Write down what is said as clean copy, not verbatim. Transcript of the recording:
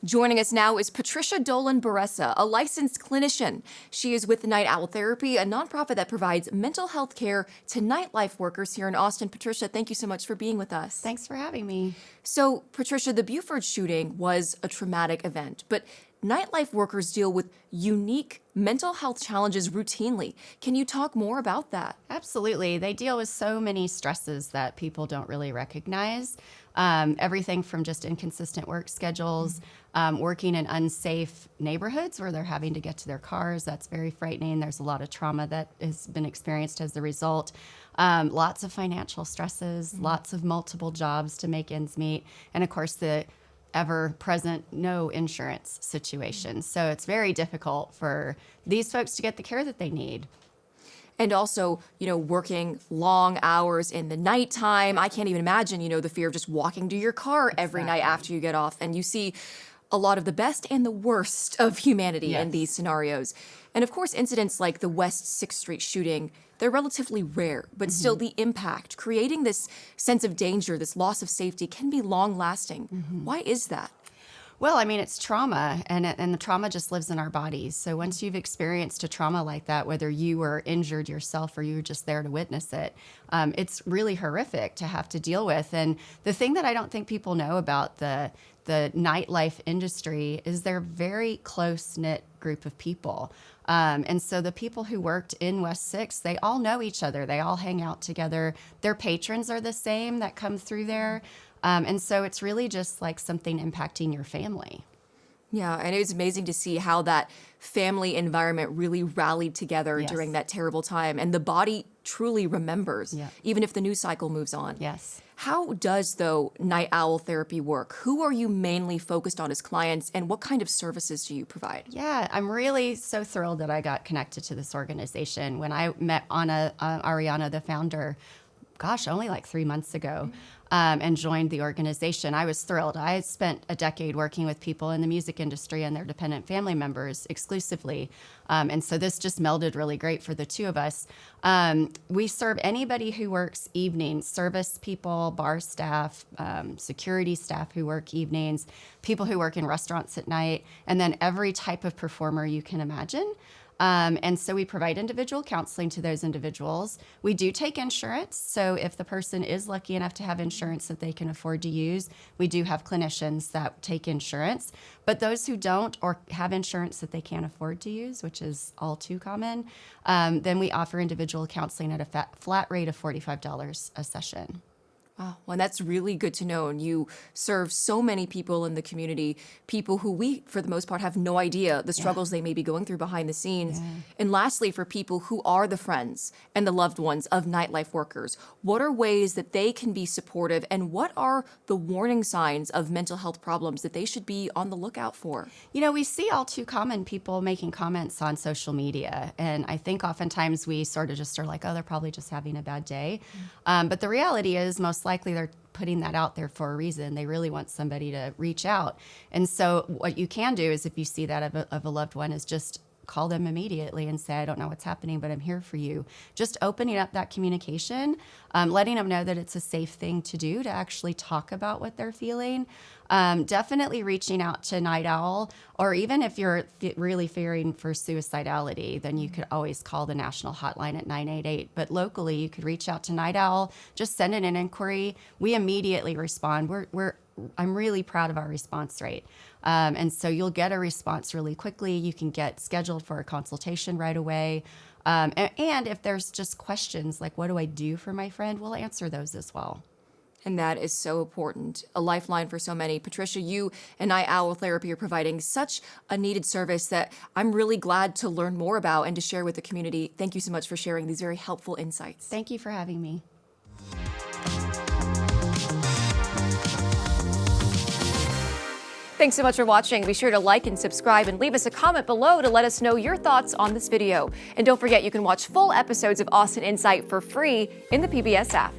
Joining us now is Patricia Dolan-Baressa, a licensed clinician. She is with NightOwl Therapy, a nonprofit that provides mental health care to nightlife workers here in Austin. Patricia, thank you so much for being with us. Thanks for having me. So, Patricia, the Buford shooting was a traumatic event, but nightlife workers deal with unique mental health challenges routinely. Can you talk more about that? Absolutely. They deal with so many stresses that people don't really recognize. Everything from just inconsistent work schedules, working in unsafe neighborhoods where they're having to get to their cars. That's very frightening. There's a lot of trauma that has been experienced as a result. Lots of financial stresses, lots of multiple jobs to make ends meet. And of course, the ever-present no insurance situation. So it's very difficult for these folks to get the care that they need. And also, working long hours in the nighttime. I can't even imagine, the fear of just walking to your car every night after you get off. And you see a lot of the best and the worst of humanity in these scenarios. And of course, incidents like the West 6th Street shooting, they're relatively rare, but still the impact, creating this sense of danger, this loss of safety, can be long-lasting. Why is that? Well, I mean, it's trauma, and the trauma just lives in our bodies. So once you've experienced a trauma like that, whether you were injured yourself or you were just there to witness it, it's really horrific to have to deal with. And the thing that I don't think people know about the nightlife industry is they're a very close-knit group of people. And so the people who worked in West 6th, they all know each other. They all hang out together. Their patrons are the same that come through there. And so it's really just like something impacting your family. Yeah, and it was amazing to see how that family environment really rallied together during that terrible time. And the body truly remembers, even if the news cycle moves on. Yes. How does, though, NightOwl Therapy work? Who are you mainly focused on as clients, and what kind of services do you provide? Yeah, I'm really so thrilled that I got connected to this organization. When I met Ariana, the founder, only like 3 months ago, and joined the organization, I was thrilled. I had spent a decade working with people in the music industry and their dependent family members exclusively. And so this just melded really great for the two of us. We serve anybody who works evenings, service people, bar staff, security staff who work evenings, people who work in restaurants at night, and then every type of performer you can imagine. And so we provide individual counseling to those individuals. We do take insurance. So if the person is lucky enough to have insurance that they can afford to use, we do have clinicians that take insurance. But those who don't or have insurance that they can't afford to use, which is all too common, then we offer individual counseling at a flat rate of $45 a session. Wow, well, that's really good to know. And you serve so many people in the community, people who we, for the most part, have no idea the struggles they may be going through behind the scenes. And lastly, for people who are the friends and the loved ones of nightlife workers, what are ways that they can be supportive, and what are the warning signs of mental health problems that they should be on the lookout for? We see all too common people making comments on social media. And I think oftentimes we sort of just are like, oh, they're probably just having a bad day. But the reality is most likely they're putting that out there for a reason. They really want somebody to reach out. And so what you can do is, if you see that of a loved one, is just call them immediately and say, I don't know what's happening, but I'm here for you. Just opening up that communication, letting them know that it's a safe thing to do, to actually talk about what they're feeling. Definitely reaching out to NightOwl, or even if you're really fearing for suicidality, then you could always call the national hotline at 988. But locally, you could reach out to NightOwl, just send in an inquiry. We immediately respond. I'm really proud of our response rate. And so you'll get a response really quickly. You can get scheduled for a consultation right away. And if there's just questions like, what do I do for my friend? We'll answer those as well. And that is so important, a lifeline for so many. Patricia, you and NightOwl Therapy are providing such a needed service that I'm really glad to learn more about and to share with the community. Thank you so much for sharing these very helpful insights. Thank you for having me. Thanks so much for watching. Be sure to like and subscribe and leave us a comment below to let us know your thoughts on this video. And don't forget, you can watch full episodes of Austin Insight for free in the PBS app.